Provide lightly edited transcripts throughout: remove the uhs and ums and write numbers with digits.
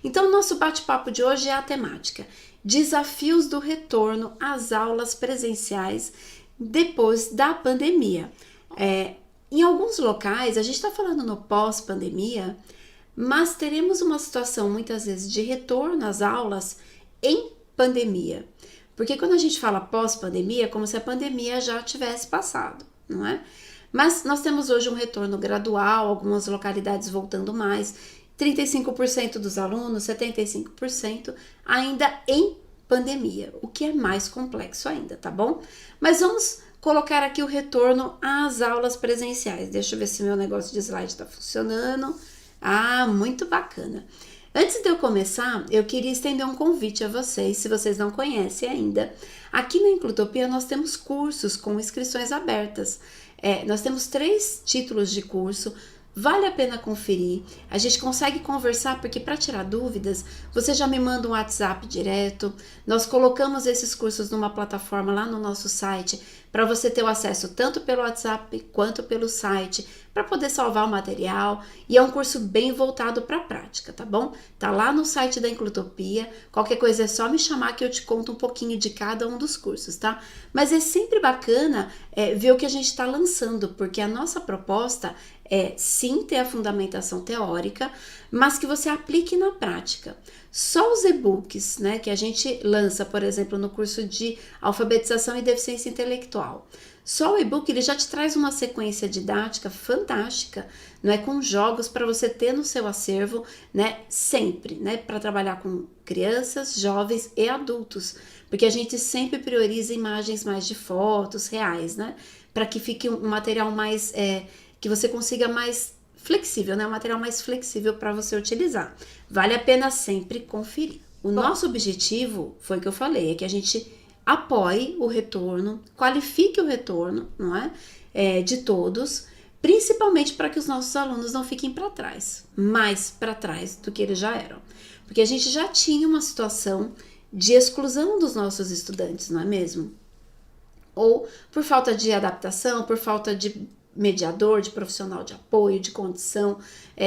Então, o nosso bate-papo de hoje é a temática: desafios do retorno às aulas presenciais depois da pandemia. Em alguns locais, a gente está falando no pós-pandemia, mas teremos uma situação muitas vezes de retorno às aulas em pandemia. Porque quando a gente fala pós-pandemia, é como se a pandemia já tivesse passado, não é? Mas nós temos hoje um retorno gradual, algumas localidades voltando mais, 35% dos alunos, 75% ainda em pandemia, o que é mais complexo ainda, tá bom? Mas vamos colocar aqui o retorno às aulas presenciais. Deixa eu ver se meu negócio de slide está funcionando. Ah, muito bacana. Antes de eu começar, eu queria estender um convite a vocês, se vocês não conhecem ainda. Aqui na Inclutopia nós temos cursos com inscrições abertas. Nós temos 3 títulos de curso. Vale a pena conferir, a gente consegue conversar, porque para tirar dúvidas, você já me manda um WhatsApp direto, nós colocamos esses cursos numa plataforma lá no nosso site, para você ter o acesso tanto pelo WhatsApp quanto pelo site, para poder salvar o material, e é um curso bem voltado para a prática, tá bom? Tá lá no site da Inclutopia, qualquer coisa é só me chamar que eu te conto um pouquinho de cada um dos cursos, tá? Mas é sempre bacana ver o que a gente está lançando, porque a nossa proposta é sim ter a fundamentação teórica, mas que você aplique na prática. Só os e-books, né, que a gente lança, por exemplo, no curso de alfabetização e deficiência intelectual. Só o e-book ele já te traz uma sequência didática fantástica, não é, com jogos para você ter no seu acervo, né, sempre, né, para trabalhar com crianças, jovens e adultos, porque a gente sempre prioriza imagens mais de fotos reais, né, para que fique um material mais que você consiga mais flexível, né? Um material mais flexível para você utilizar. Vale a pena sempre conferir. O nosso objetivo, foi o que eu falei, é que a gente apoie o retorno, qualifique o retorno, não é? De todos, principalmente para que os nossos alunos não fiquem para trás, mais para trás do que eles já eram. Porque a gente já tinha uma situação de exclusão dos nossos estudantes, não é mesmo? Ou por falta de adaptação, por falta de mediador, de profissional de apoio, de condição,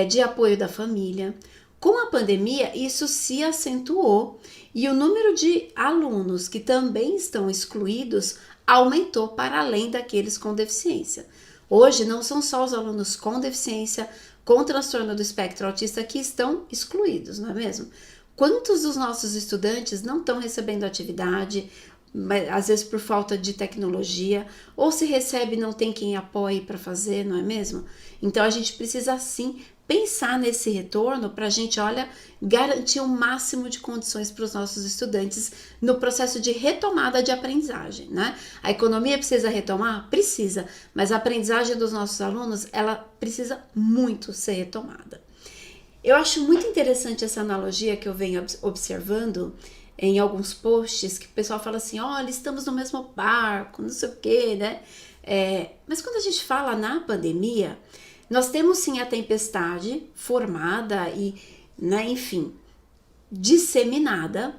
de apoio da família. Com a pandemia, isso se acentuou e o número de alunos que também estão excluídos aumentou para além daqueles com deficiência. Hoje, não são só os alunos com deficiência, com transtorno do espectro autista que estão excluídos, não é mesmo? Quantos dos nossos estudantes não estão recebendo atividade, às vezes por falta de tecnologia, ou se recebe não tem quem apoie para fazer, não é mesmo? Então a gente precisa sim pensar nesse retorno para a gente, garantir o máximo de condições para os nossos estudantes no processo de retomada de aprendizagem, né? A economia precisa retomar? Precisa, mas a aprendizagem dos nossos alunos, ela precisa muito ser retomada. Eu acho muito interessante essa analogia que eu venho observando em alguns posts, que o pessoal fala assim, olha, estamos no mesmo barco, não sei o quê, né? Mas quando a gente fala na pandemia, nós temos sim a tempestade formada e, né, enfim, disseminada,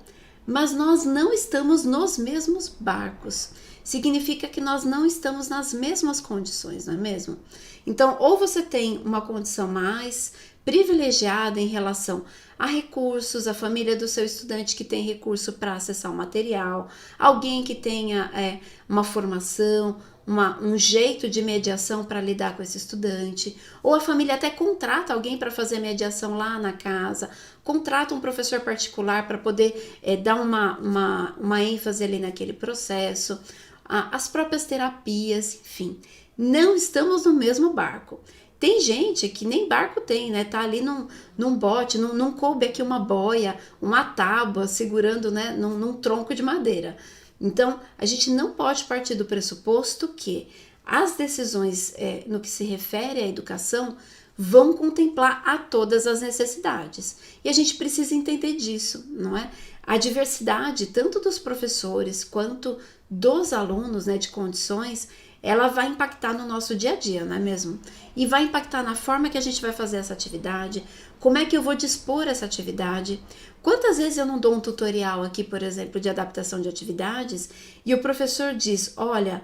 mas nós não estamos nos mesmos barcos. Significa que nós não estamos nas mesmas condições, não é mesmo? Então, ou você tem uma condição mais privilegiada em relação a recursos, a família do seu estudante que tem recurso para acessar o material, alguém que tenha uma formação, um jeito de mediação para lidar com esse estudante, ou a família até contrata alguém para fazer mediação lá na casa, contrata um professor particular para poder dar uma ênfase ali naquele processo, as próprias terapias, enfim, não estamos no mesmo barco. Tem gente que nem barco tem, né? Tá ali num bote, não coube aqui uma boia, uma tábua segurando, né, num tronco de madeira. Então, a gente não pode partir do pressuposto que as decisões no que se refere à educação vão contemplar a todas as necessidades. E a gente precisa entender disso, não é? A diversidade, tanto dos professores quanto dos alunos, né, de condições, ela vai impactar no nosso dia a dia, não é mesmo? E vai impactar na forma que a gente vai fazer essa atividade, como é que eu vou dispor essa atividade. Quantas vezes eu não dou um tutorial aqui, por exemplo, de adaptação de atividades, e o professor diz, olha,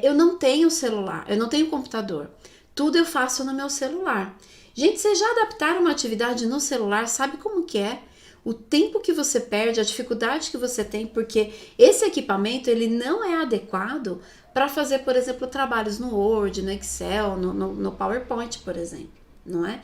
eu não tenho celular, eu não tenho computador, tudo eu faço no meu celular. Gente, vocês já adaptaram uma atividade no celular, sabe como que é? o tempo que você perde, a dificuldade que você tem, porque esse equipamento ele não é adequado para fazer, por exemplo, trabalhos no Word, no Excel, no PowerPoint, por exemplo, não é?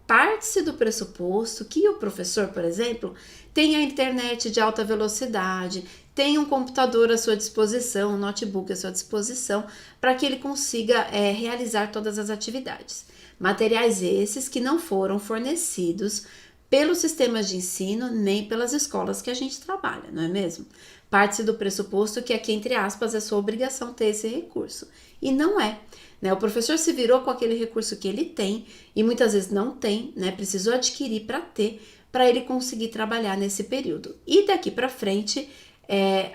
Parte-se do pressuposto que o professor, por exemplo, tem a internet de alta velocidade, tem um computador à sua disposição, um notebook à sua disposição, para que ele consiga realizar todas as atividades. Materiais esses que não foram fornecidos pelos sistemas de ensino nem pelas escolas que a gente trabalha, não é mesmo? Parte-se do pressuposto que aqui, entre aspas, é sua obrigação ter esse recurso. E não é. Né? O professor se virou com aquele recurso que ele tem e muitas vezes não tem, né? Precisou adquirir para ter, para ele conseguir trabalhar nesse período. E daqui para frente,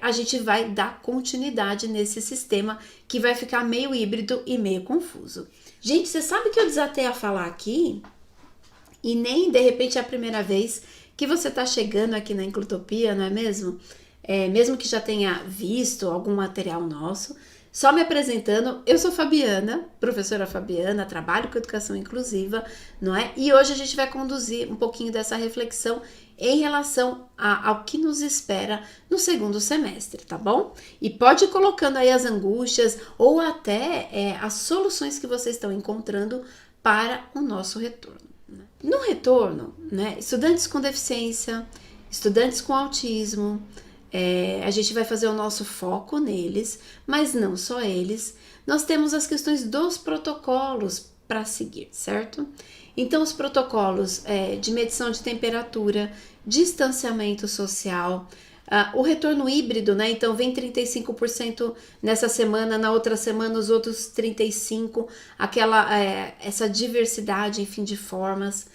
a gente vai dar continuidade nesse sistema que vai ficar meio híbrido e meio confuso. Gente, você sabe que eu desatei a falar aqui e nem de repente é a primeira vez que você está chegando aqui na Inclutopia, não é mesmo? Mesmo que já tenha visto algum material nosso, só me apresentando, eu sou Fabiana, professora Fabiana, trabalho com educação inclusiva, não é? E hoje a gente vai conduzir um pouquinho dessa reflexão em relação ao que nos espera no segundo semestre, tá bom? E pode ir colocando aí as angústias ou até as soluções que vocês estão encontrando para o nosso retorno. Né? No retorno, né, estudantes com deficiência, estudantes com autismo, a gente vai fazer o nosso foco neles, mas não só eles. Nós temos as questões dos protocolos para seguir, certo? Então, os protocolos de medição de temperatura, distanciamento social, o retorno híbrido, né? Então, vem 35% nessa semana, na outra semana os outros 35%, essa diversidade, enfim, de formas.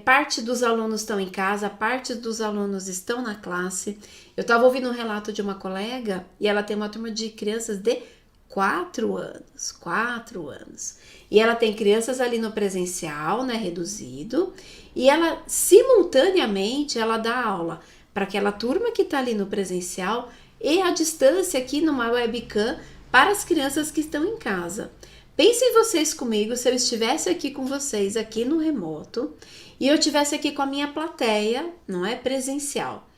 Parte dos alunos estão em casa, parte dos alunos estão na classe. Eu estava ouvindo um relato de uma colega e ela tem uma turma de crianças de 4 anos. E ela tem crianças ali no presencial, né, reduzido, e ela, simultaneamente, ela dá aula para aquela turma que está ali no presencial e à distância aqui numa webcam para as crianças que estão em casa. Pensem vocês comigo, se eu estivesse aqui com vocês, aqui no remoto, e eu estivesse aqui com a minha plateia, não é, presencial.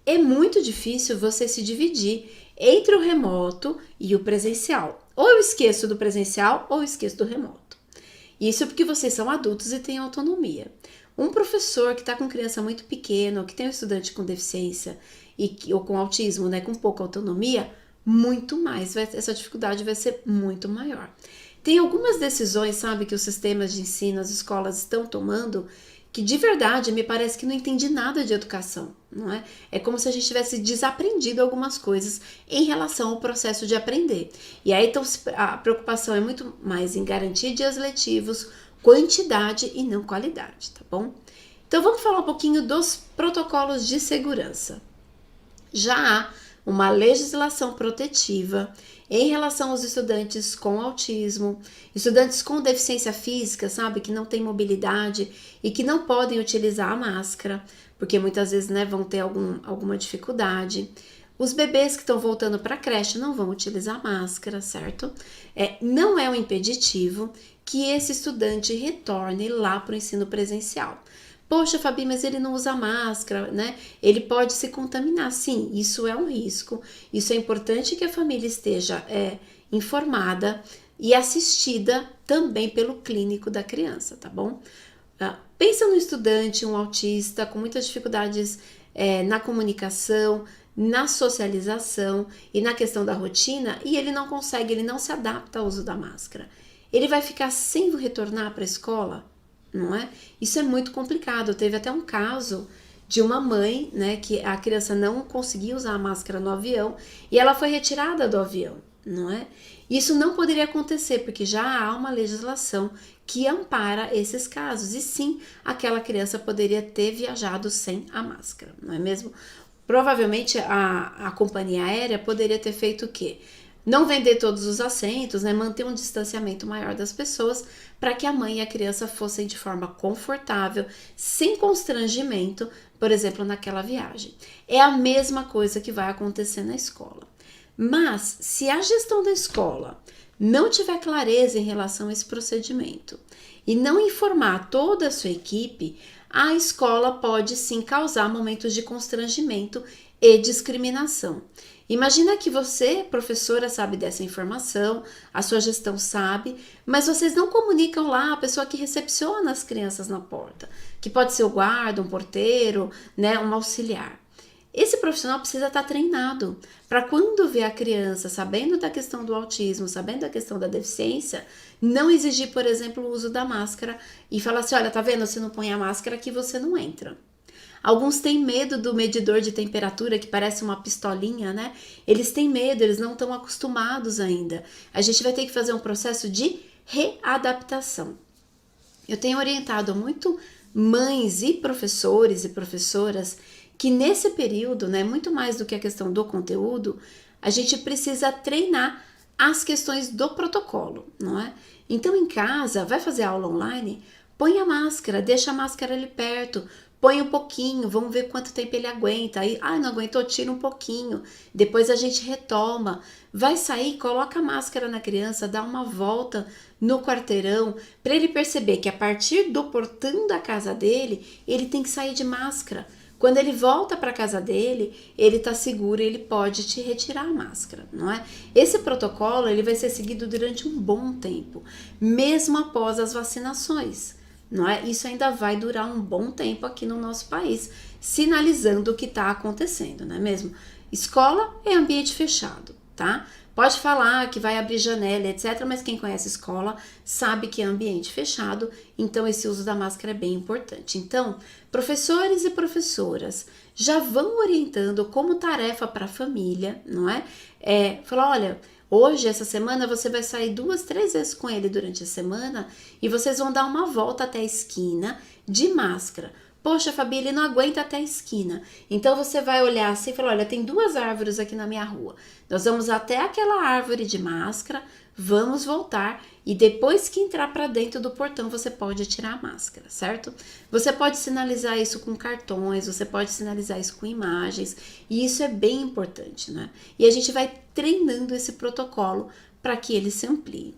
É muito difícil você se dividir entre o remoto e o presencial. Ou eu esqueço do presencial ou eu esqueço do remoto. Isso porque vocês são adultos e têm autonomia. Um professor que está com criança muito pequena, ou que tem um estudante com deficiência ou com autismo, né, com pouca autonomia, muito mais, essa dificuldade vai ser muito maior. Tem algumas decisões, sabe, que os sistemas de ensino, as escolas estão tomando, que de verdade me parece que não entende nada de educação, não é? É como se a gente tivesse desaprendido algumas coisas em relação ao processo de aprender. E aí então a preocupação é muito mais em garantir dias letivos, quantidade e não qualidade, tá bom? Então vamos falar um pouquinho dos protocolos de segurança. Já há uma legislação protetiva em relação aos estudantes com autismo, estudantes com deficiência física, sabe, que não têm mobilidade e que não podem utilizar a máscara, porque muitas vezes, né, vão ter alguma dificuldade. Os bebês que estão voltando para a creche não vão utilizar máscara, certo? Não é um impeditivo que esse estudante retorne lá para o ensino presencial. Poxa, Fabi, mas ele não usa máscara, né? Ele pode se contaminar. Sim, isso é um risco. Isso é importante que a família esteja informada e assistida também pelo clínico da criança, tá bom? Pensa no estudante, um autista com muitas dificuldades na comunicação, na socialização e na questão da rotina, e ele não consegue, ele não se adapta ao uso da máscara. Ele vai ficar sem retornar para a escola? Não é? Isso é muito complicado. Teve até um caso de uma mãe, né, que a criança não conseguia usar a máscara no avião e ela foi retirada do avião, não é? Isso não poderia acontecer porque já há uma legislação que ampara esses casos e sim, aquela criança poderia ter viajado sem a máscara, não é mesmo? Provavelmente a companhia aérea poderia ter feito o quê? Não vender todos os assentos, né? Manter um distanciamento maior das pessoas para que a mãe e a criança fossem de forma confortável, sem constrangimento, por exemplo, naquela viagem. É a mesma coisa que vai acontecer na escola. Mas, se a gestão da escola não tiver clareza em relação a esse procedimento e não informar toda a sua equipe, a escola pode sim causar momentos de constrangimento e discriminação. Imagina que você, professora, sabe dessa informação, a sua gestão sabe, mas vocês não comunicam lá a pessoa que recepciona as crianças na porta, que pode ser o guarda, um porteiro, né, um auxiliar. Esse profissional precisa estar treinado para quando ver a criança sabendo da questão do autismo, sabendo da questão da deficiência, não exigir, por exemplo, o uso da máscara e falar assim, olha, tá vendo, se não põe a máscara aqui você não entra. Alguns têm medo do medidor de temperatura, que parece uma pistolinha, né? Eles têm medo, eles não estão acostumados ainda. A gente vai ter que fazer um processo de readaptação. Eu tenho orientado muito mães e professores e professoras que nesse período, né, muito mais do que a questão do conteúdo, a gente precisa treinar as questões do protocolo, não é? Então, em casa, vai fazer aula online, põe a máscara, deixa a máscara ali perto, põe um pouquinho, vamos ver quanto tempo ele aguenta. Aí, não aguentou, tira um pouquinho. Depois a gente retoma. Vai sair, coloca a máscara na criança, dá uma volta no quarteirão, para ele perceber que a partir do portão da casa dele, ele tem que sair de máscara. Quando ele volta para a casa dele, ele está seguro e ele pode te retirar a máscara, não é? Esse protocolo ele vai ser seguido durante um bom tempo, mesmo após as vacinações, não é? Isso ainda vai durar um bom tempo aqui no nosso país, sinalizando o que está acontecendo, não é mesmo? Escola é ambiente fechado, tá? Pode falar que vai abrir janela, etc., mas quem conhece escola sabe que é ambiente fechado, então esse uso da máscara é bem importante. Então, professores e professoras já vão orientando como tarefa para a família, não é? Falar, olha, hoje, essa semana, você vai sair 2, 3 vezes com ele durante a semana e vocês vão dar uma volta até a esquina de máscara. Poxa, Fabi, ele não aguenta até a esquina. Então você vai olhar assim e falar, olha, tem 2 árvores aqui na minha rua. Nós vamos até aquela árvore de máscara, vamos voltar e depois que entrar para dentro do portão você pode tirar a máscara, certo? Você pode sinalizar isso com cartões, você pode sinalizar isso com imagens e isso é bem importante, né? E a gente vai treinando esse protocolo para que ele se amplie.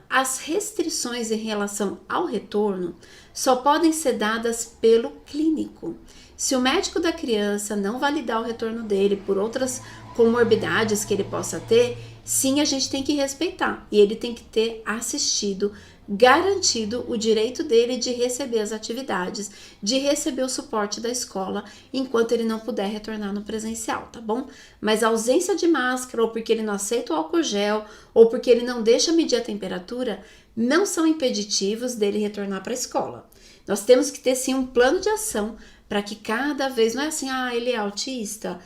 As restrições em relação ao retorno só podem ser dadas pelo clínico. Se o médico da criança não validar o retorno dele por outras comorbidades que ele possa ter, sim, a gente tem que respeitar e ele tem que ter assistido, garantido o direito dele de receber as atividades, de receber o suporte da escola enquanto ele não puder retornar no presencial, tá bom? Mas a ausência de máscara, ou porque ele não aceita o álcool gel, ou porque ele não deixa medir a temperatura, não são impeditivos dele retornar para a escola. Nós temos que ter sim um plano de ação para que cada vez, não é assim, ele é autista,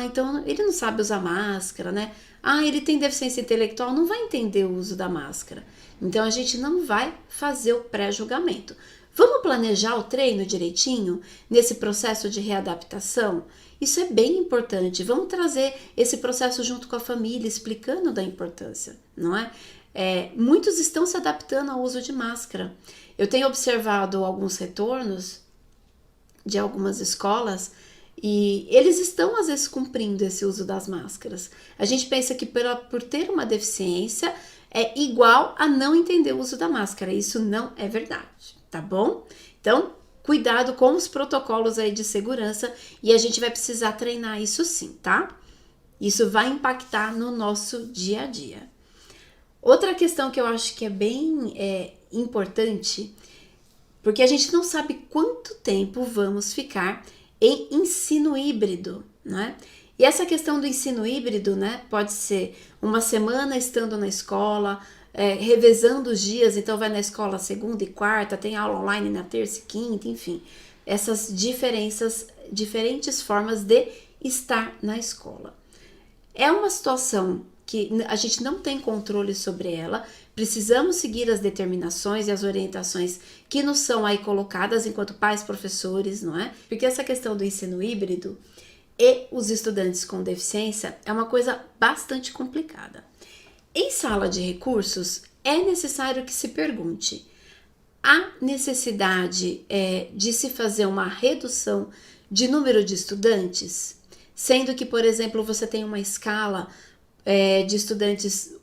então ele não sabe usar máscara, né? Ele tem deficiência intelectual, não vai entender o uso da máscara. Então a gente não vai fazer o pré-julgamento. Vamos planejar o treino direitinho nesse processo de readaptação? Isso é bem importante. Vamos trazer esse processo junto com a família, explicando da importância, não é? Muitos estão se adaptando ao uso de máscara. Eu tenho observado alguns retornos de algumas escolas e eles estão às vezes cumprindo esse uso das máscaras. A gente pensa que por ter uma deficiência é igual a não entender o uso da máscara. Isso não é verdade, tá bom? Então, cuidado com os protocolos aí de segurança e a gente vai precisar treinar isso sim, tá? Isso vai impactar no nosso dia a dia. Outra questão que eu acho que é bem importante, porque a gente não sabe quanto tempo vamos ficar em ensino híbrido, né? E essa questão do ensino híbrido, né, pode ser uma semana estando na escola, revezando os dias, então vai na escola segunda e quarta, tem aula online na terça e quinta, enfim. Essas diferentes formas de estar na escola. É uma situação que a gente não tem controle sobre ela, precisamos seguir as determinações e as orientações que nos são aí colocadas enquanto pais, professores, não é? Porque essa questão do ensino híbrido e os estudantes com deficiência é uma coisa bastante complicada. Em sala de recursos, é necessário que se pergunte: há necessidade de se fazer uma redução de número de estudantes? Sendo que, por exemplo, você tem uma escala de estudantes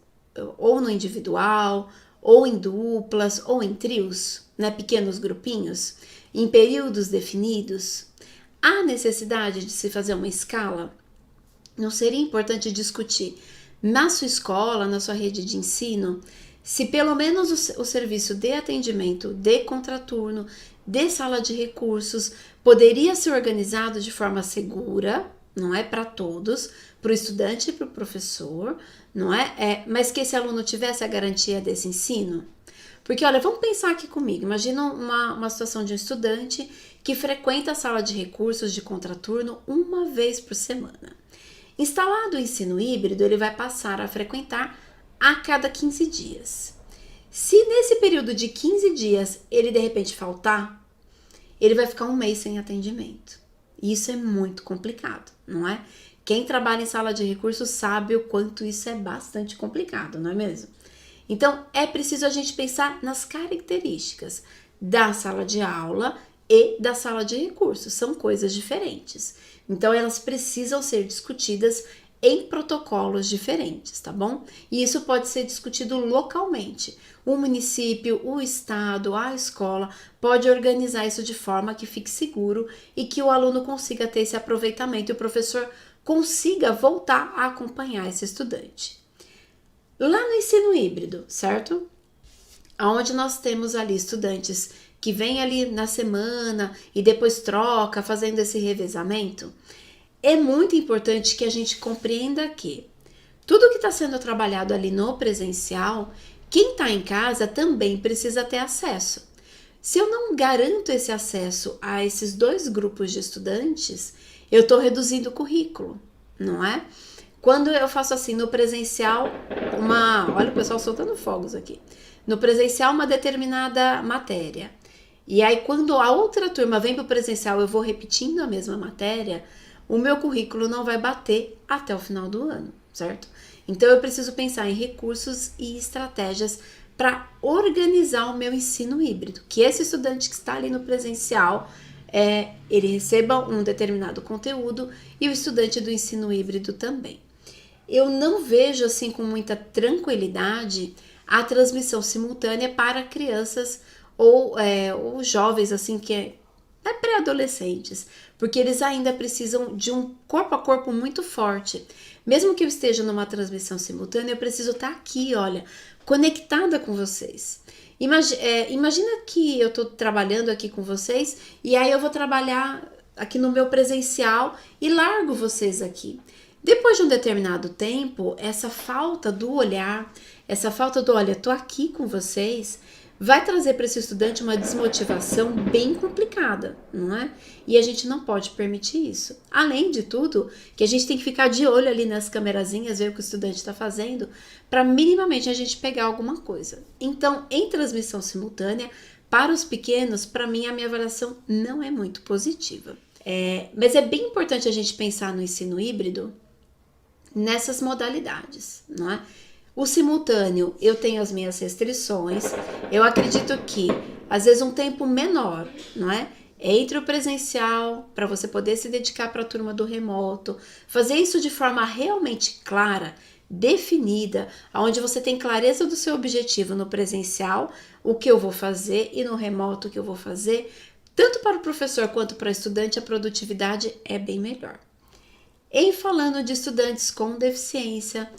ou no individual, ou em duplas, ou em trios, né, pequenos grupinhos, em períodos definidos? Há necessidade de se fazer uma escala? Não seria importante discutir na sua escola, na sua rede de ensino, se pelo menos o serviço de atendimento, de contraturno, de sala de recursos, poderia ser organizado de forma segura, não é para todos, para o estudante e para o professor, não é? Mas que esse aluno tivesse a garantia desse ensino? Porque, olha, vamos pensar aqui comigo. Imagina uma situação de um estudante que frequenta a sala de recursos de contraturno uma vez por semana. Instalado o ensino híbrido, ele vai passar a frequentar a cada 15 dias. Se nesse período de 15 dias ele de repente faltar, ele vai ficar um mês sem atendimento. Isso é muito complicado, não é? Quem trabalha em sala de recursos sabe o quanto isso é bastante complicado, não é mesmo? Então, é preciso a gente pensar nas características da sala de aula e da sala de recursos. São coisas diferentes. Então, elas precisam ser discutidas em protocolos diferentes, tá bom? E isso pode ser discutido localmente. O município, o estado, a escola pode organizar isso de forma que fique seguro e que o aluno consiga ter esse aproveitamento e o professor consiga voltar a acompanhar esse estudante. Lá no ensino híbrido, certo? Onde nós temos ali estudantes que vêm ali na semana e depois troca, fazendo esse revezamento, é muito importante que a gente compreenda que tudo que está sendo trabalhado ali no presencial, quem está em casa também precisa ter acesso. Se eu não garanto esse acesso a esses dois grupos de estudantes, eu estou reduzindo o currículo, não é? Quando eu faço assim no presencial, olha o pessoal soltando fogos aqui. No presencial, uma determinada matéria. E aí, quando a outra turma vem para o presencial, eu vou repetindo a mesma matéria, o meu currículo não vai bater até o final do ano, certo? Então, eu preciso pensar em recursos e estratégias para organizar o meu ensino híbrido. Que esse estudante que está ali no presencial, ele receba um determinado conteúdo e o estudante do ensino híbrido também. Eu não vejo assim com muita tranquilidade a transmissão simultânea para crianças ou jovens assim que é pré-adolescentes, porque eles ainda precisam de um corpo a corpo muito forte. Mesmo que eu esteja numa transmissão simultânea, eu preciso estar aqui, olha, conectada com vocês. Imagina que eu estou trabalhando aqui com vocês e aí eu vou trabalhar aqui no meu presencial e largo vocês aqui. Depois de um determinado tempo, essa falta do olhar, essa falta do olha, tô aqui com vocês, vai trazer para esse estudante uma desmotivação bem complicada, não é? E a gente não pode permitir isso. Além de tudo, que a gente tem que ficar de olho ali nas camerazinhas, ver o que o estudante está fazendo, para minimamente a gente pegar alguma coisa. Então, em transmissão simultânea, para os pequenos, para mim, a minha avaliação não é muito positiva. Mas é bem importante a gente pensar no ensino híbrido nessas modalidades, não é? O simultâneo, eu tenho as minhas restrições, eu acredito que, às vezes, um tempo menor, não é? Entre o presencial, para você poder se dedicar para a turma do remoto, fazer isso de forma realmente clara, definida, onde você tem clareza do seu objetivo no presencial, o que eu vou fazer, e no remoto o que eu vou fazer, tanto para o professor quanto para o estudante, a produtividade é bem melhor. Em falando de estudantes com deficiência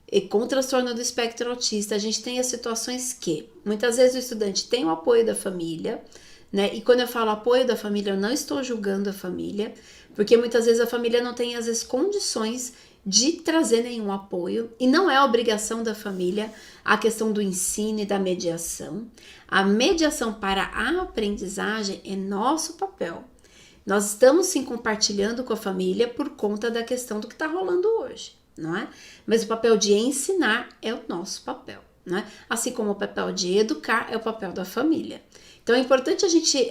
e com transtorno do espectro autista, a gente tem as situações que muitas vezes o estudante tem o apoio da família, né? E quando eu falo apoio da família, eu não estou julgando a família, porque muitas vezes a família não tem às vezes condições de trazer nenhum apoio e não é obrigação da família a questão do ensino e da mediação. A mediação para a aprendizagem é nosso papel. Nós estamos sim compartilhando com a família por conta da questão do que está rolando hoje, não é? Mas o papel de ensinar é o nosso papel, não é? Assim como o papel de educar é o papel da família. Então é importante a gente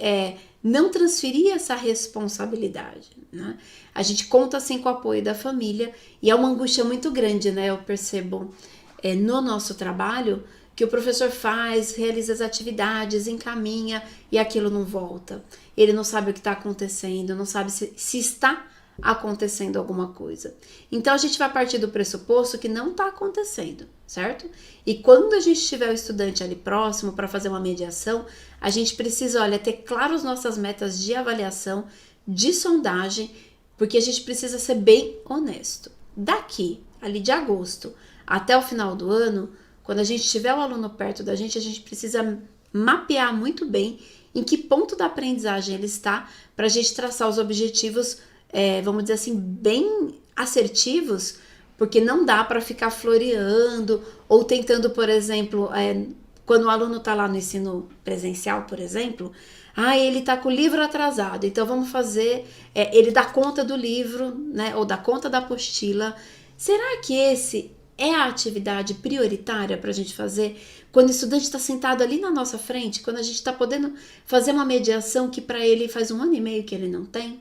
não transferir essa responsabilidade, né? A gente conta assim com o apoio da família e é uma angústia muito grande, né? Eu percebo no nosso trabalho que o professor faz, realiza as atividades, encaminha e aquilo não volta. Ele não sabe o que está acontecendo, não sabe se está acontecendo alguma coisa. Então a gente vai partir do pressuposto que não está acontecendo, certo? E quando a gente tiver o estudante ali próximo para fazer uma mediação, a gente precisa, olha, ter claras nossas metas de avaliação, de sondagem, porque a gente precisa ser bem honesto. Daqui, ali de agosto, até o final do ano, quando a gente tiver o aluno perto da gente, a gente precisa mapear muito bem em que ponto da aprendizagem ele está, para a gente traçar os objetivos, vamos dizer assim, bem assertivos, porque não dá para ficar floreando ou tentando, por exemplo, quando o aluno está lá no ensino presencial, por exemplo, ele está com o livro atrasado, então vamos fazer, ele dá conta do livro, né, ou dá conta da apostila. Será que esse é a atividade prioritária para a gente fazer quando o estudante está sentado ali na nossa frente, quando a gente está podendo fazer uma mediação que para ele faz 1 ano e meio que ele não tem?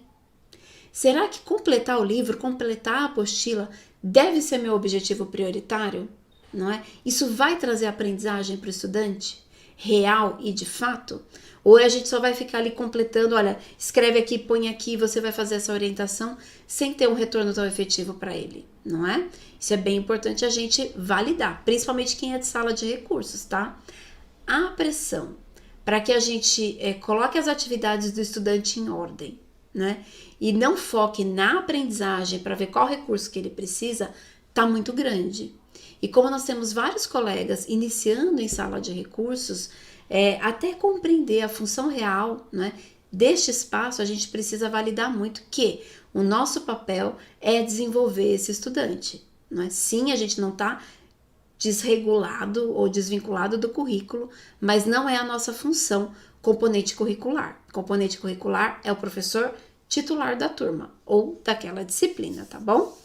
Será que completar o livro, completar a apostila deve ser meu objetivo prioritário? Não é? Isso vai trazer aprendizagem para o estudante? Real e de fato? Ou a gente só vai ficar ali completando, olha, escreve aqui, põe aqui, você vai fazer essa orientação sem ter um retorno tão efetivo para ele, não é? Isso é bem importante a gente validar, principalmente quem é de sala de recursos, tá? A pressão para que a gente coloque as atividades do estudante em ordem, né? E não foque na aprendizagem para ver qual recurso que ele precisa, tá muito grande. E como nós temos vários colegas iniciando em sala de recursos, até compreender a função real, né, deste espaço, a gente precisa validar muito que o nosso papel é desenvolver esse estudante. Não é? Sim, a gente não está desregulado ou desvinculado do currículo, mas não é a nossa função componente curricular. Componente curricular é o professor titular da turma ou daquela disciplina, tá bom?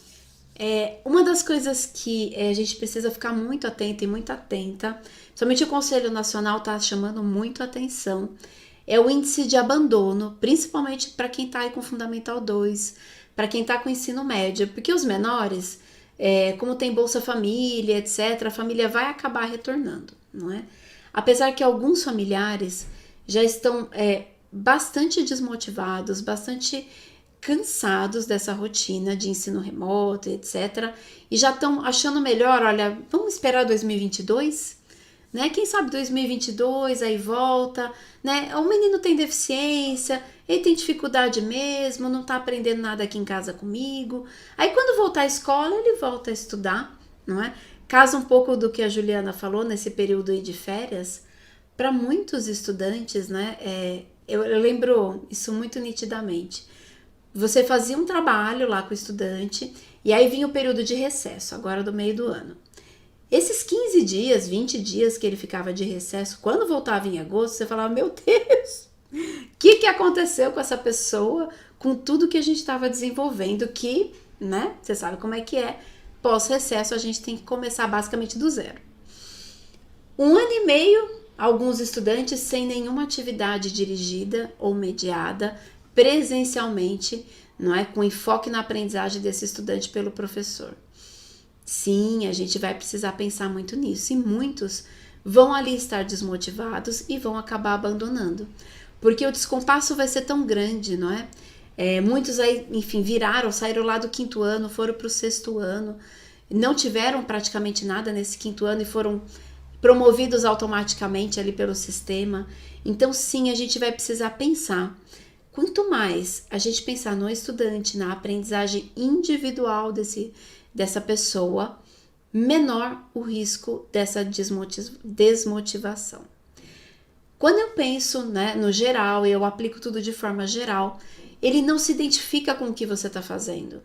Uma das coisas que a gente precisa ficar muito atento e muito atenta, somente o Conselho Nacional está chamando muito atenção, é o índice de abandono, principalmente para quem está aí com Fundamental 2, para quem está com ensino médio, porque os menores, como tem Bolsa Família, etc., a família vai acabar retornando, não é? Apesar que alguns familiares já estão bastante desmotivados, bastante cansados dessa rotina de ensino remoto, etc. E já estão achando melhor, olha, vamos esperar 2022, né? Quem sabe 2022 aí volta, né? O menino tem deficiência, ele tem dificuldade mesmo, não tá aprendendo nada aqui em casa comigo. Aí quando voltar à escola, ele volta a estudar, não é? Casa um pouco do que a Juliana falou nesse período aí de férias. Para muitos estudantes, né? Eu lembro isso muito nitidamente. Você fazia um trabalho lá com o estudante e aí vinha o período de recesso, agora do meio do ano. Esses 15 dias, 20 dias que ele ficava de recesso, quando voltava em agosto, você falava, meu Deus, o que aconteceu com essa pessoa, com tudo que a gente estava desenvolvendo, que, né, você sabe como é que é, pós-recesso a gente tem que começar basicamente do zero. 1 ano e meio, alguns estudantes sem nenhuma atividade dirigida ou mediada, presencialmente, não é, com enfoque na aprendizagem desse estudante pelo professor. Sim, a gente vai precisar pensar muito nisso e muitos vão ali estar desmotivados e vão acabar abandonando, porque o descompasso vai ser tão grande, não é? Muitos aí, enfim, saíram lá do 5º ano, foram para o 6º ano, não tiveram praticamente nada nesse 5º ano e foram promovidos automaticamente ali pelo sistema. Então, sim, a gente vai precisar pensar. Quanto mais a gente pensar no estudante, na aprendizagem individual dessa pessoa, menor o risco dessa desmotivação. Quando eu penso, né, no geral, eu aplico tudo de forma geral, ele não se identifica com o que você está fazendo.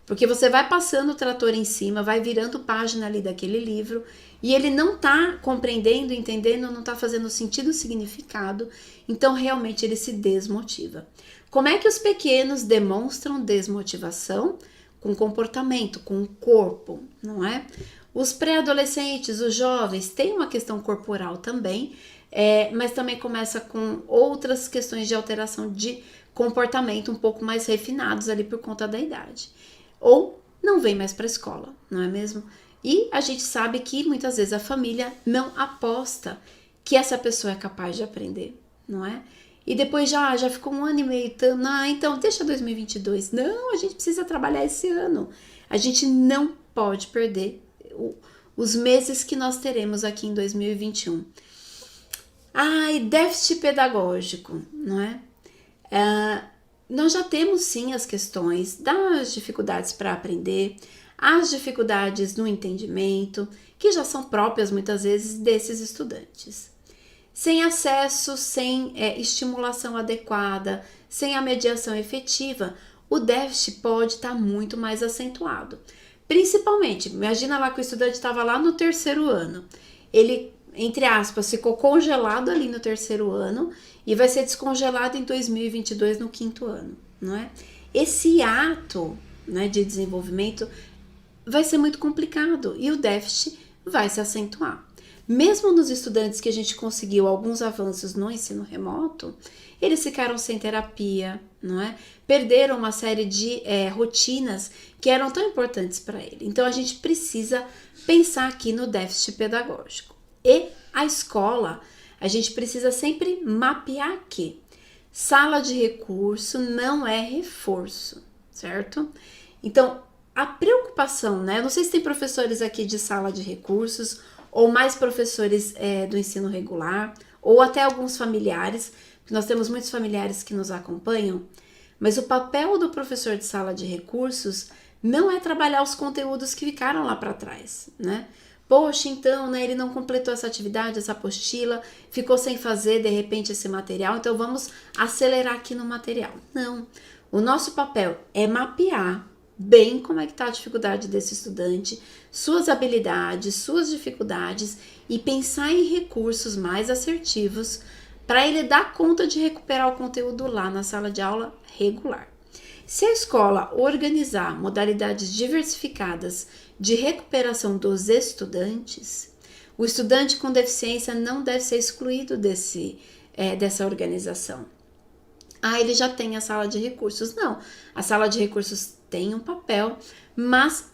Porque você vai passando o trator em cima, vai virando página ali daquele livro e ele não está compreendendo, entendendo, não está fazendo sentido, significado, então realmente ele se desmotiva. Como é que os pequenos demonstram desmotivação? Com comportamento, com o corpo, não é? Os pré-adolescentes, os jovens, têm uma questão corporal também, mas também começa com outras questões de alteração de comportamento um pouco mais refinados ali por conta da idade. Ou não vem mais para a escola, não é mesmo? E a gente sabe que muitas vezes a família não aposta que essa pessoa é capaz de aprender, não é? e depois já ficou um ano e meio, então deixa 2022. Não, a gente precisa trabalhar esse ano. A gente não pode perder os meses que nós teremos aqui em 2021. E déficit pedagógico, não é? Nós já temos sim as questões das dificuldades para aprender, as dificuldades no entendimento, que já são próprias muitas vezes desses estudantes. Sem acesso, sem estimulação adequada, sem a mediação efetiva, o déficit pode estar muito mais acentuado. Principalmente, imagina lá que o estudante estava lá no terceiro ano, ele, entre aspas, ficou congelado ali no terceiro ano e vai ser descongelado em 2022 no quinto ano, não é? Esse ato, né, de desenvolvimento vai ser muito complicado e o déficit vai se acentuar. Mesmo nos estudantes que a gente conseguiu alguns avanços no ensino remoto, eles ficaram sem terapia, não é? Perderam uma série de rotinas que eram tão importantes para ele. Então, a gente precisa pensar aqui no déficit pedagógico. E a escola, a gente precisa sempre mapear que sala de recurso não é reforço, certo? Então, a preocupação, né? Eu não sei se tem professores aqui de sala de recursos ou mais professores do ensino regular, ou até alguns familiares, porque nós temos muitos familiares que nos acompanham, mas o papel do professor de sala de recursos não é trabalhar os conteúdos que ficaram lá para trás, né? Poxa, então, né, ele não completou essa atividade, essa apostila, ficou sem fazer, de repente, esse material, então vamos acelerar aqui no material. Não, o nosso papel é mapear bem como é que está a dificuldade desse estudante, suas habilidades, suas dificuldades e pensar em recursos mais assertivos para ele dar conta de recuperar o conteúdo lá na sala de aula regular. Se a escola organizar modalidades diversificadas de recuperação dos estudantes, o estudante com deficiência não deve ser excluído dessa organização. Ele já tem a sala de recursos. Não, a sala de recursos tem um papel, mas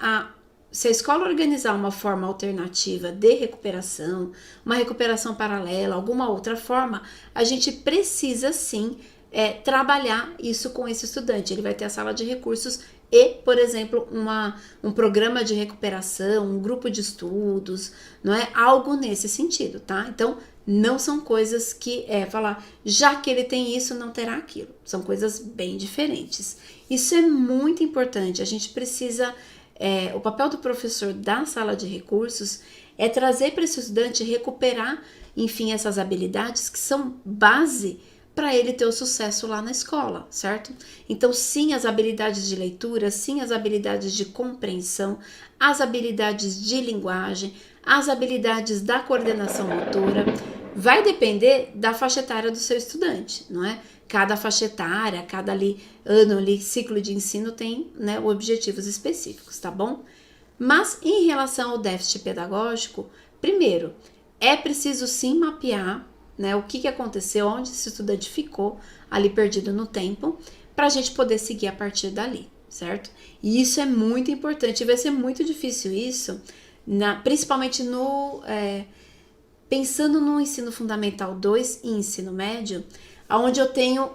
se a escola organizar uma forma alternativa de recuperação, uma recuperação paralela, alguma outra forma, a gente precisa sim trabalhar isso com esse estudante. Ele vai ter a sala de recursos e, por exemplo, um programa de recuperação, um grupo de estudos, não é? Algo nesse sentido, tá? Então, não são coisas que falar, já que ele tem isso, não terá aquilo. São coisas bem diferentes. Isso é muito importante. A gente precisa, o papel do professor da sala de recursos é trazer para esse estudante recuperar, enfim, essas habilidades que são base para ele ter o sucesso lá na escola, certo? Então, sim, as habilidades de leitura, sim, as habilidades de compreensão, as habilidades de linguagem, as habilidades da coordenação motora, vai depender da faixa etária do seu estudante, não é? Cada faixa etária, cada ano, ciclo de ensino tem, né, objetivos específicos, tá bom? Mas, em relação ao déficit pedagógico, primeiro, é preciso sim mapear, né, o que aconteceu, onde esse estudante ficou ali perdido no tempo, para a gente poder seguir a partir dali, certo? E isso é muito importante, e vai ser muito difícil isso, principalmente pensando no ensino fundamental 2 e ensino médio, onde eu tenho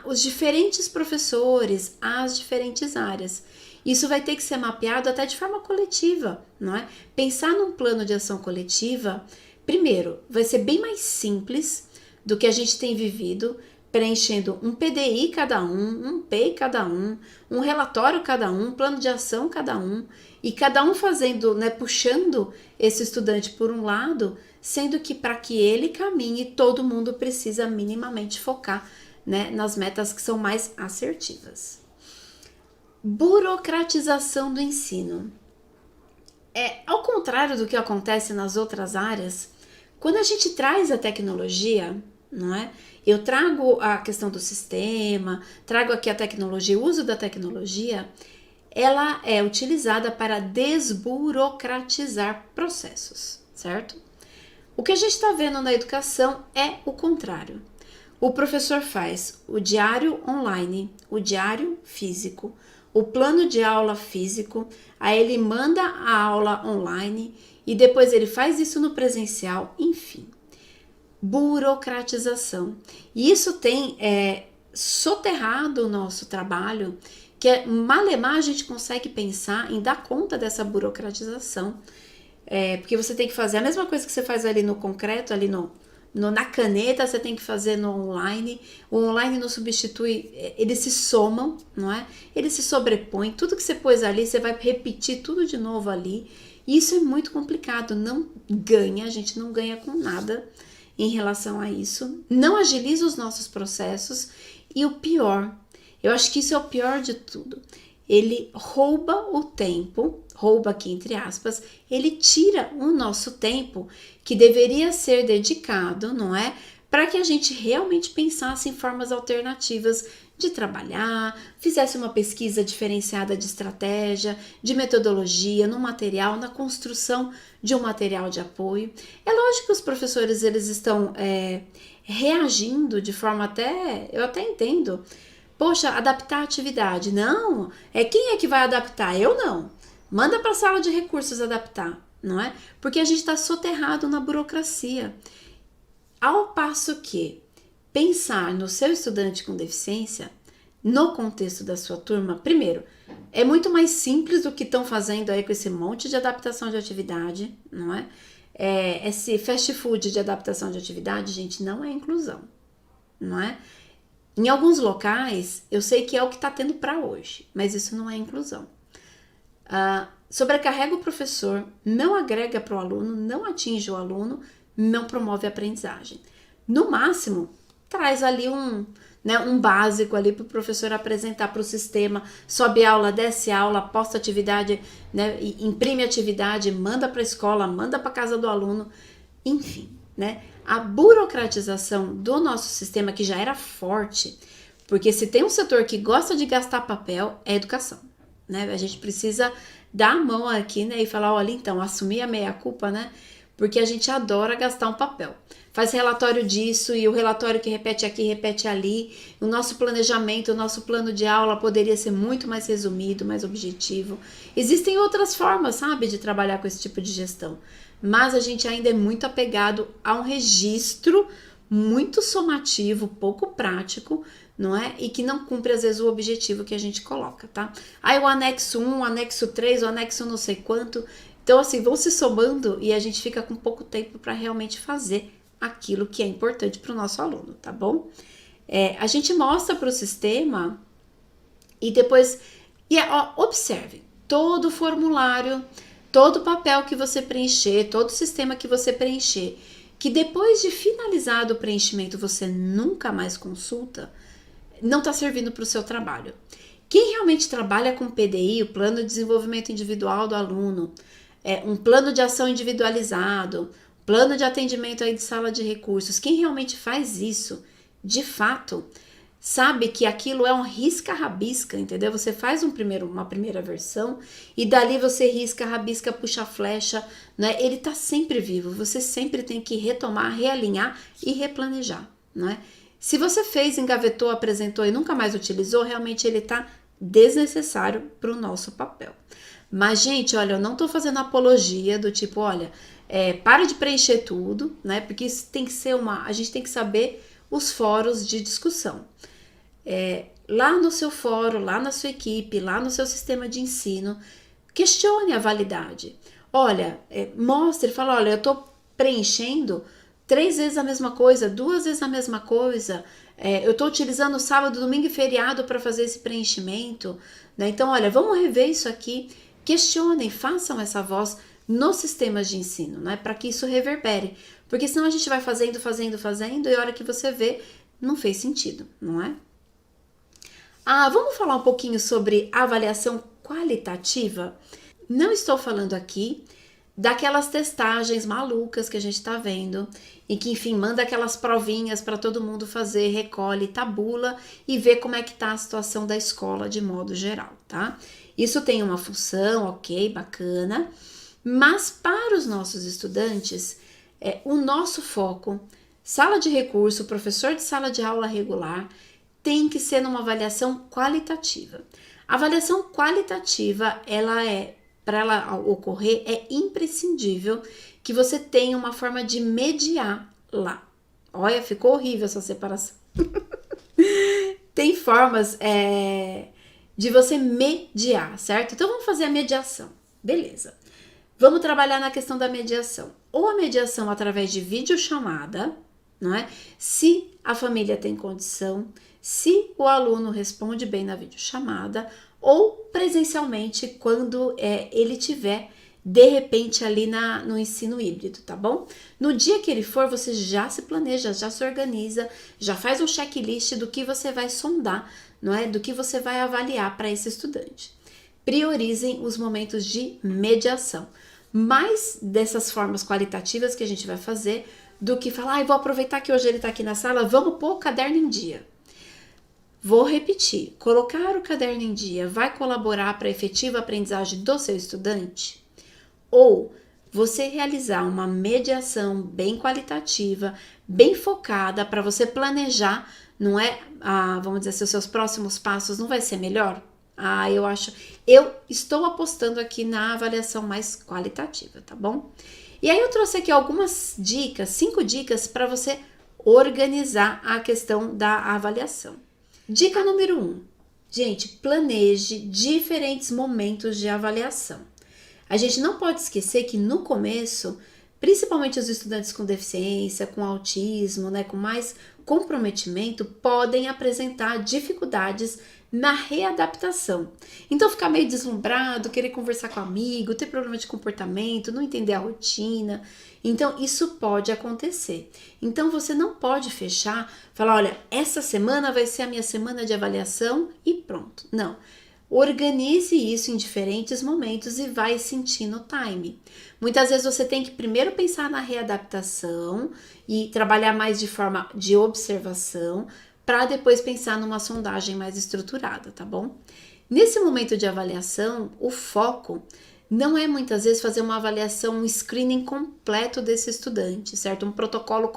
os diferentes professores, as diferentes áreas. Isso vai ter que ser mapeado até de forma coletiva, não é? Pensar num plano de ação coletiva, primeiro, vai ser bem mais simples do que a gente tem vivido, preenchendo um PDI cada um PEI cada um relatório cada um plano de ação cada um, e cada um fazendo, né, puxando esse estudante por um lado, sendo que para que ele caminhe, todo mundo precisa minimamente focar, né, nas metas que são mais assertivas. Burocratização do ensino. Ao contrário do que acontece nas outras áreas, quando a gente traz a tecnologia, não é? Eu trago a questão do sistema, trago aqui a tecnologia, o uso da tecnologia, ela é utilizada para desburocratizar processos, certo? O que a gente está vendo na educação é o contrário. O professor faz o diário online, o diário físico, o plano de aula físico, aí ele manda a aula online e depois ele faz isso no presencial, enfim. burocratização. E isso tem soterrado o nosso trabalho, que malemar a gente consegue pensar em dar conta dessa burocratização. Porque você tem que fazer a mesma coisa que você faz ali no concreto, ali na caneta, você tem que fazer no online. O online não substitui, eles se somam, não é? Eles se sobrepõem. Tudo que você pôs ali, você vai repetir tudo de novo ali. E isso é muito complicado, não ganha, a gente não ganha com nada em relação a isso. Não agiliza os nossos processos. E o pior, eu acho que isso é o pior de tudo. Ele rouba o tempo, rouba aqui entre aspas, ele tira o nosso tempo que deveria ser dedicado, não é? Para que a gente realmente pensasse em formas alternativas de trabalhar, fizesse uma pesquisa diferenciada de estratégia, de metodologia, no material, na construção de um material de apoio. É lógico que os professores eles estão reagindo de forma eu até entendo. Poxa, adaptar a atividade. Não, quem é que vai adaptar? Eu não. Manda para a sala de recursos adaptar, não é? Porque a gente está soterrado na burocracia. Ao passo que pensar no seu estudante com deficiência, no contexto da sua turma, primeiro, é muito mais simples do que estão fazendo aí com esse monte de adaptação de atividade, não é? Esse fast food de adaptação de atividade, gente, não é inclusão, não é? Em alguns locais, eu sei que é o que está tendo para hoje, mas isso não é inclusão. Sobrecarrega o professor, não agrega para o aluno, não atinge o aluno, não promove a aprendizagem. No máximo, traz ali um básico ali para o professor apresentar para o sistema, sobe aula, desce aula, posta atividade, né, imprime atividade, manda para a escola, manda para a casa do aluno, enfim, né? A burocratização do nosso sistema, que já era forte, porque se tem um setor que gosta de gastar papel, é a educação, né? A gente precisa dar a mão aqui, né, e falar, olha, então, assumir a meia-culpa, né? Porque a gente adora gastar um papel. Faz relatório disso e o relatório que repete aqui, repete ali. O nosso planejamento, o nosso plano de aula poderia ser muito mais resumido, mais objetivo. Existem outras formas, sabe, de trabalhar com esse tipo de gestão. Mas a gente ainda é muito apegado a um registro muito somativo, pouco prático, não é? E que não cumpre, às vezes, o objetivo que a gente coloca, tá? Aí o anexo 1, o anexo 3, o anexo não sei quanto. Então, assim, vão se somando e a gente fica com pouco tempo para realmente fazer aquilo que é importante para o nosso aluno, tá bom? A gente mostra para o sistema e depois... observe, todo o formulário, todo o papel que você preencher, todo o sistema que você preencher, que depois de finalizado o preenchimento você nunca mais consulta, não está servindo para o seu trabalho. Quem realmente trabalha com PDI, o Plano de Desenvolvimento Individual do Aluno, um plano de ação individualizado, plano de atendimento aí de sala de recursos, quem realmente faz isso, de fato, sabe que aquilo é um risca-rabisca, entendeu? Você faz uma primeira versão e dali você risca, rabisca, puxa a flecha, né? Ele tá sempre vivo, você sempre tem que retomar, realinhar e replanejar, né? Se você fez, engavetou, apresentou e nunca mais utilizou, realmente ele tá desnecessário para o nosso papel. Mas, gente, olha, eu não tô fazendo apologia do tipo, olha, para de preencher tudo, né? Porque isso tem que ser a gente tem que saber os fóruns de discussão. Lá no seu fórum, lá na sua equipe, lá no seu sistema de ensino, questione a validade. Olha, mostre, fala, olha, eu tô preenchendo 3 vezes a mesma coisa, 2 vezes a mesma coisa, eu tô utilizando sábado, domingo e feriado para fazer esse preenchimento, né? Então, olha, vamos rever isso aqui. Questionem, façam essa voz nos sistemas de ensino, né? Para que isso reverbere. Porque senão a gente vai fazendo, e a hora que você vê, não fez sentido, não é? Vamos falar um pouquinho sobre avaliação qualitativa? Não estou falando aqui daquelas testagens malucas que a gente está vendo e que, enfim, manda aquelas provinhas para todo mundo fazer, recolhe, tabula e vê como é que tá a situação da escola de modo geral, tá? Isso tem uma função, ok, bacana, mas para os nossos estudantes, o nosso foco, sala de recurso, professor de sala de aula regular, tem que ser numa avaliação qualitativa. A avaliação qualitativa, para ela ocorrer, é imprescindível que você tenha uma forma de mediar lá, Olha, ficou horrível essa separação. Tem formas de você mediar, certo? Então vamos fazer a mediação. Beleza. Vamos trabalhar na questão da mediação. Ou a mediação através de videochamada, não é? Se a família tem condição, se o aluno responde bem na videochamada, ou presencialmente quando ele tiver de repente ali no ensino híbrido, tá bom? No dia que ele for, você já se planeja, já se organiza, já faz um checklist do que você vai sondar, não é? Do que você vai avaliar para esse estudante. Priorizem os momentos de mediação. Mais dessas formas qualitativas que a gente vai fazer do que falar, vou aproveitar que hoje ele está aqui na sala, vamos pôr o caderno em dia. Vou repetir, colocar o caderno em dia vai colaborar para a efetiva aprendizagem do seu estudante? Ou você realizar uma mediação bem qualitativa, bem focada para você planejar, não é? Vamos dizer assim, os seus próximos passos não vai ser melhor? Eu estou apostando aqui na avaliação mais qualitativa, tá bom? E aí eu trouxe aqui algumas dicas, 5 dicas para você organizar a questão da avaliação. Dica número 1. Gente, planeje diferentes momentos de avaliação. A gente não pode esquecer que no começo, principalmente os estudantes com deficiência, com autismo, né, com mais comprometimento, podem apresentar dificuldades na readaptação. Então, ficar meio deslumbrado, querer conversar com amigo, ter problema de comportamento, não entender a rotina. Então, isso pode acontecer. Então, você não pode fechar, falar, olha, essa semana vai ser a minha semana de avaliação e pronto. Não. Organize isso em diferentes momentos e vai sentindo o time. Muitas vezes você tem que primeiro pensar na readaptação e trabalhar mais de forma de observação para depois pensar numa sondagem mais estruturada, tá bom? Nesse momento de avaliação, o foco não é muitas vezes fazer uma avaliação, um screening completo desse estudante, certo? Um protocolo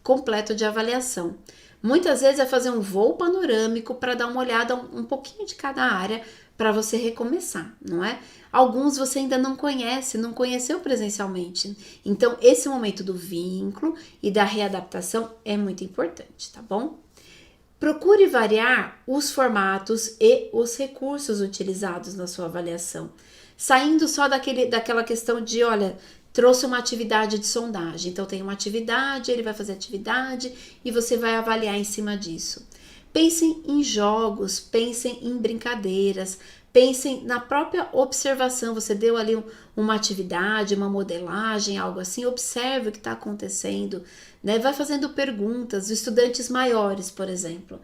completo de avaliação. Muitas vezes é fazer um voo panorâmico para dar uma olhada um pouquinho de cada área para você recomeçar, não é? Alguns você ainda não conhece, não conheceu presencialmente. Então, esse momento do vínculo e da readaptação é muito importante, tá bom? Procure variar os formatos e os recursos utilizados na sua avaliação, saindo só daquela questão de, olha, trouxe uma atividade de sondagem, então tem uma atividade, ele vai fazer atividade e você vai avaliar em cima disso. Pensem em jogos, pensem em brincadeiras, pensem na própria observação, você deu ali uma atividade, uma modelagem, algo assim, observe o que está acontecendo, né? Vai fazendo perguntas, estudantes maiores, por exemplo.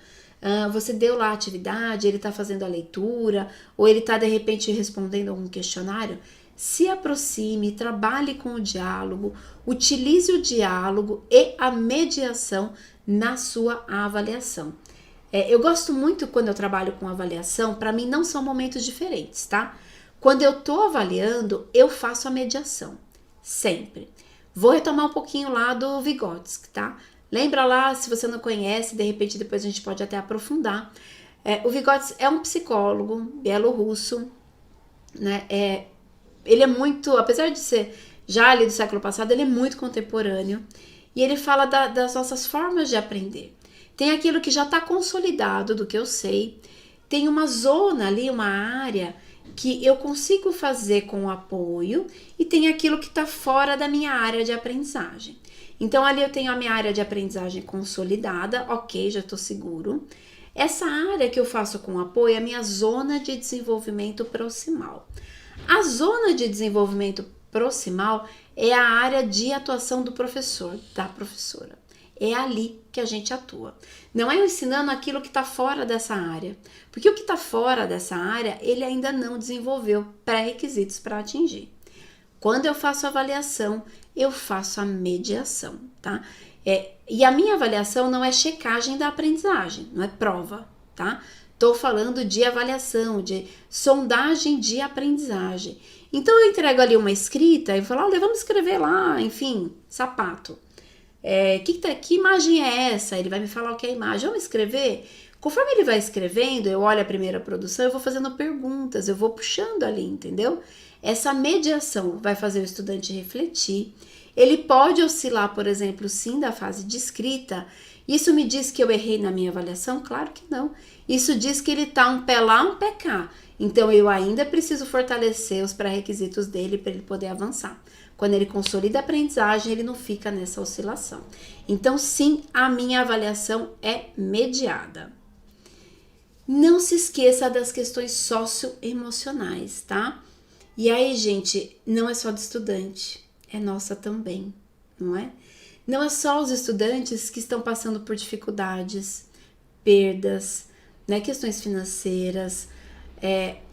Você deu lá a atividade, ele está fazendo a leitura, ou ele está de repente respondendo algum questionário. Se aproxime, trabalhe com o diálogo, utilize o diálogo e a mediação na sua avaliação. Eu gosto muito quando eu trabalho com avaliação, para mim não são momentos diferentes, tá? Quando eu tô avaliando, eu faço a mediação, sempre. Vou retomar um pouquinho lá do Vygotsky, tá? Lembra lá, se você não conhece, de repente depois a gente pode até aprofundar. O Vygotsky é um psicólogo bielorrusso, né? Ele é muito, apesar de ser já ali do século passado, ele é muito contemporâneo e ele fala das nossas formas de aprender. Tem aquilo que já está consolidado do que eu sei, tem uma zona ali, uma área que eu consigo fazer com apoio e tem aquilo que está fora da minha área de aprendizagem. Então ali eu tenho a minha área de aprendizagem consolidada, ok, já estou seguro. Essa área que eu faço com apoio é a minha zona de desenvolvimento proximal. A zona de desenvolvimento proximal é a área de atuação do professor, da professora. É ali que a gente atua. Não é eu ensinando aquilo que está fora dessa área. Porque o que está fora dessa área, ele ainda não desenvolveu pré-requisitos para atingir. Quando eu faço a avaliação, eu faço a mediação, tá? E a minha avaliação não é checagem da aprendizagem, não é prova, tá? Estou falando de avaliação, de sondagem de aprendizagem. Então, eu entrego ali uma escrita e falo, olha, vamos escrever lá, enfim, sapato. Que imagem é essa? Ele vai me falar o que é a imagem. Vamos escrever? Conforme ele vai escrevendo, eu olho a primeira produção, eu vou fazendo perguntas, eu vou puxando ali, entendeu? Essa mediação vai fazer o estudante refletir Ele pode oscilar, por exemplo, sim, da fase de escrita. Isso me diz que eu errei na minha avaliação? Claro que não. Isso diz que ele está um pé lá, um pé cá. Então, eu ainda preciso fortalecer os pré-requisitos dele para ele poder avançar. Quando ele consolida a aprendizagem, ele não fica nessa oscilação. Então, sim, a minha avaliação é mediada. Não se esqueça das questões socioemocionais, tá? E aí, gente, não é só do estudante, é nossa também, não é? Não é só os estudantes que estão passando por dificuldades, perdas, né, questões financeiras.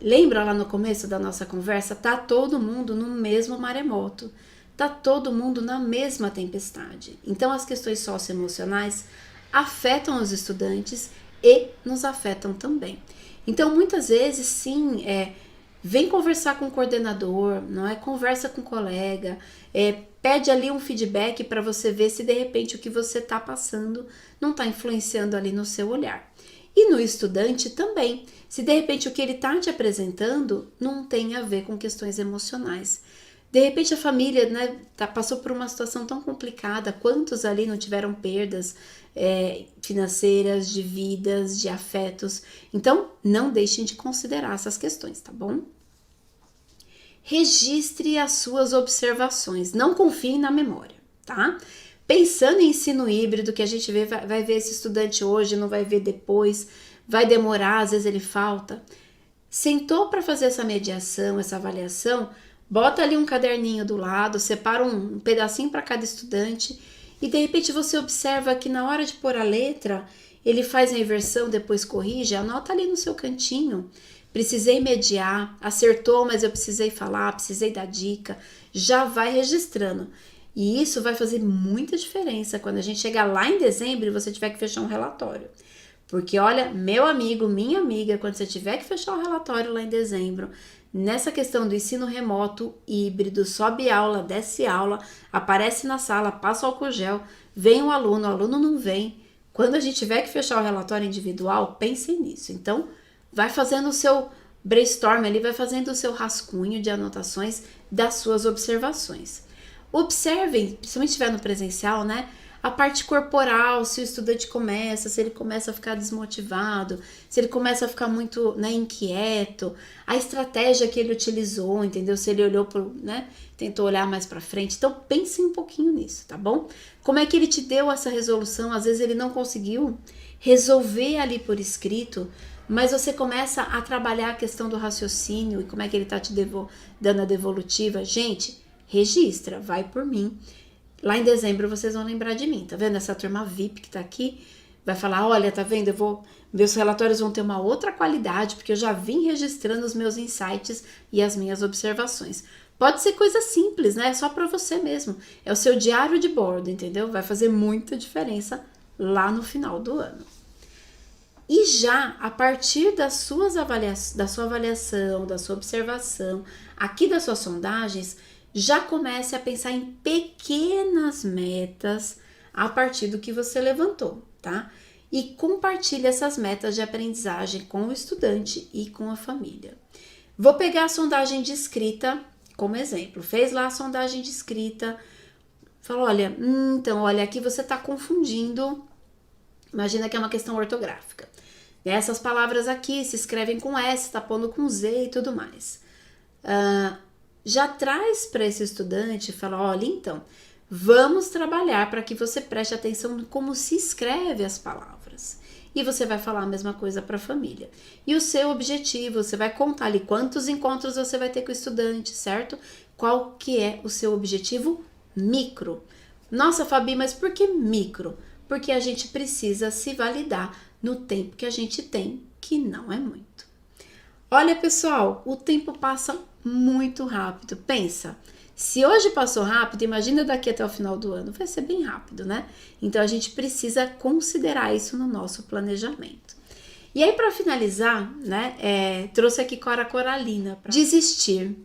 Lembra lá no começo da nossa conversa? Tá todo mundo no mesmo maremoto, tá todo mundo na mesma tempestade. Então as questões socioemocionais afetam os estudantes e nos afetam também. Então muitas vezes sim, vem conversar com o coordenador, não é? Conversa com o colega, pede ali um feedback para você ver se de repente o que você está passando não está influenciando ali no seu olhar. E no estudante também, se de repente o que ele está te apresentando não tem a ver com questões emocionais. De repente a família, né, passou por uma situação tão complicada, quantos ali não tiveram perdas financeiras, de vidas, de afetos. Então, não deixem de considerar essas questões, tá bom? Registre as suas observações, não confie na memória, tá? Pensando em ensino híbrido, que a gente vai ver esse estudante hoje, não vai ver depois, vai demorar, às vezes ele falta. Sentou para fazer essa mediação, essa avaliação, bota ali um caderninho do lado, separa um pedacinho para cada estudante e de repente você observa que na hora de pôr a letra, ele faz a inversão, depois corrige, anota ali no seu cantinho. Precisei mediar, acertou, mas eu precisei falar, precisei dar dica, já vai registrando. E isso vai fazer muita diferença quando a gente chegar lá em dezembro e você tiver que fechar um relatório. Porque olha, meu amigo, minha amiga, quando você tiver que fechar um relatório lá em dezembro, nessa questão do ensino remoto, híbrido, sobe aula, desce aula, aparece na sala, passa o álcool gel, vem o aluno não vem. Quando a gente tiver que fechar o relatório individual, pense nisso. Então, vai fazendo o seu brainstorm ali, vai fazendo o seu rascunho de anotações das suas observações. Observem, principalmente se estiver no presencial, né? A parte corporal, se o estudante começa, se ele começa a ficar desmotivado, se ele começa a ficar muito, né, inquieto, a estratégia que ele utilizou, entendeu? Se ele olhou, né, tentou olhar mais para frente. Então, pense um pouquinho nisso, tá bom? Como é que ele te deu essa resolução? Às vezes ele não conseguiu resolver ali por escrito, mas você começa a trabalhar a questão do raciocínio e como é que ele tá te dando a devolutiva. Gente, registra, vai por mim. Lá em dezembro vocês vão lembrar de mim, tá vendo? Essa turma VIP que tá aqui vai falar, olha, tá vendo? Meus relatórios vão ter uma outra qualidade, porque eu já vim registrando os meus insights e as minhas observações. Pode ser coisa simples, né? É só para você mesmo. É o seu diário de bordo, entendeu? Vai fazer muita diferença lá no final do ano. E já a partir da sua avaliação, da sua observação, aqui das suas sondagens, já comece a pensar em pequenas metas a partir do que você levantou, tá? E compartilhe essas metas de aprendizagem com o estudante e com a família. Vou pegar a sondagem de escrita como exemplo. Fez lá a sondagem de escrita, falou, olha, então, olha, aqui você está confundindo, imagina que é uma questão ortográfica. Essas palavras aqui se escrevem com S, está pondo com Z e tudo mais. Já traz para esse estudante e fala, olha, então, vamos trabalhar para que você preste atenção em como se escreve as palavras. E você vai falar a mesma coisa para a família. E o seu objetivo, você vai contar ali quantos encontros você vai ter com o estudante, certo? Qual que é o seu objetivo micro? Nossa, Fabi, mas por que micro? Porque a gente precisa se validar no tempo que a gente tem, que não é muito. Olha, pessoal, o tempo passa muito rápido. Pensa, se hoje passou rápido, imagina daqui até o final do ano, vai ser bem rápido, né? Então a gente precisa considerar isso no nosso planejamento. E aí, para finalizar, né, trouxe aqui Cora Coralina. Desistir.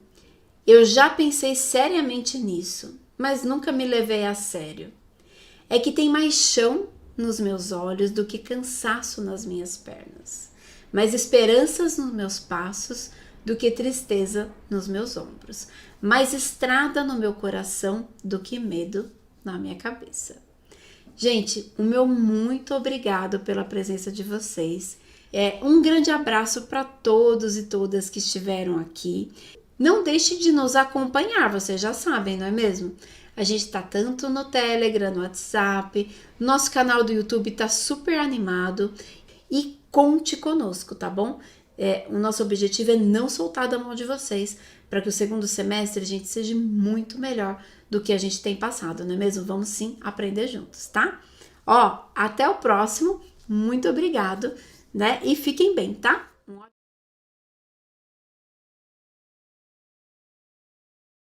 Eu já pensei seriamente nisso, mas nunca me levei a sério. É que tem mais chão nos meus olhos do que cansaço nas minhas pernas, mais esperanças nos meus passos do que tristeza nos meus ombros, mais estrada no meu coração do que medo na minha cabeça. Gente, o meu muito obrigado pela presença de vocês. Um grande abraço para todos e todas que estiveram aqui. Não deixe de nos acompanhar, vocês já sabem, não é mesmo? A gente está tanto no Telegram, no WhatsApp, nosso canal do YouTube está super animado e conte conosco, tá bom? O nosso objetivo é não soltar da mão de vocês para que o segundo semestre a gente seja muito melhor do que a gente tem passado, não é mesmo? Vamos sim aprender juntos, tá? Ó, até o próximo, muito obrigado, né? E fiquem bem, tá?